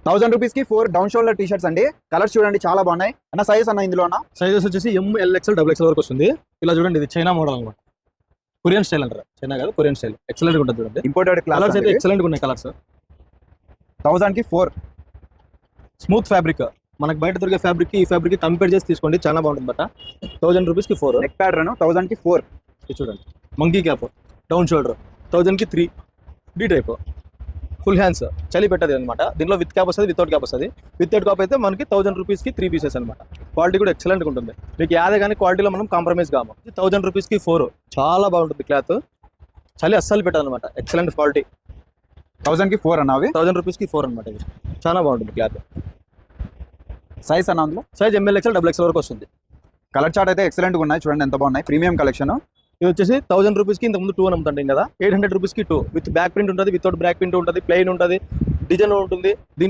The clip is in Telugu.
1000 రూపీస్ కి 4 డౌన్ షోల్డర్ టీ షర్ట్స్ అండి. కలర్స్ చూడండి చాలా బాగున్నాయి అన్న. సైజ్ అన్న ఇందులో అన్న సైజెస్ వచ్చేసి MLXL XXL వరకు వస్తుంది. ఇలా చూడండి, ఇది చైనా మోడల్ అనమాట. కొరియన్ స్టైల్ అంటారు, చైనా కాదు కొరియన్ స్టైల్. ఎక్సలెంట్ ఉంటుంది చూడండి. ఇంపోర్టెడ్ కలర్స్ అయితే క్లాస్ ఎక్సలెంట్ ఉన్నాయి కలర్స్. 1000 కి 4 స్మూత్ ఫ్యాబ్రిక్, మనకి బయట దొరికే ఫ్యాబ్రిక్ ఈ ఫ్యాబ్రిక్ కంపేర్ చేసి తీసుకోండి, చాలా బాగుంటుంది బట్ 1000 రూపీస్ కి 4. నెక్ ప్యాటర్న్ 1000 కి 4. ఇది చూడండి, మంకీ క్యాప్ డౌన్ షోల్డర్ 1000 కి 3. డి టైప్ ఫుల్ హ్యాండ్స్, చలి పెట్టదు అనమాట. దీనిలో విత్ క్యాప్ వస్తుంది, వితౌట్ క్యాప్ వస్తుంది. వితౌట్ క్యాప్ అయితే మనకి 1000 రూపీస్ కి 3 పీసెస్ అనమాట. క్వాలిటీ కూడా ఎక్సలెంట్గా ఉంటుంది. మీకు యాదే కానీ క్వాలిటీలో మనం కాంప్రమైజ్ కాము. 1000 రూపీస్ కి 4 చాలా బాగుంటుంది క్లాత్, చలి అస్సలు పెట్టదు అనమాట. Excellent quality. 1000 కి 4 అన్న. అవి 1000 రూపీస్ కి 4 అనమాట. ఇది చాలా బాగుంటుంది క్లాత్. సైజ్ అన్న అందులో సైజ్ MLXL XXL వరకు వస్తుంది. కలర్ చార్ట్ అయితే ఎక్సలెంట్ గా ఉన్నాయి చూడండి, ఎంత బాగున్నాయి. Premium collection. ఇది వచ్చేసి 1000 రూపీస్కి ఇంతకుముందు 2 అని అమ్ముతుంటాం కదా. 800 రూపీస్కి 2 విత్ బ్యాక్ ప్రింట్ ఉంటుంది, వితౌట్ బ్యాక్ ప్రింట్ ఉంటుంది, ప్లెయిన్ ఉంటుంది, డిజైన్ ఉంటుంది. దీంట్లో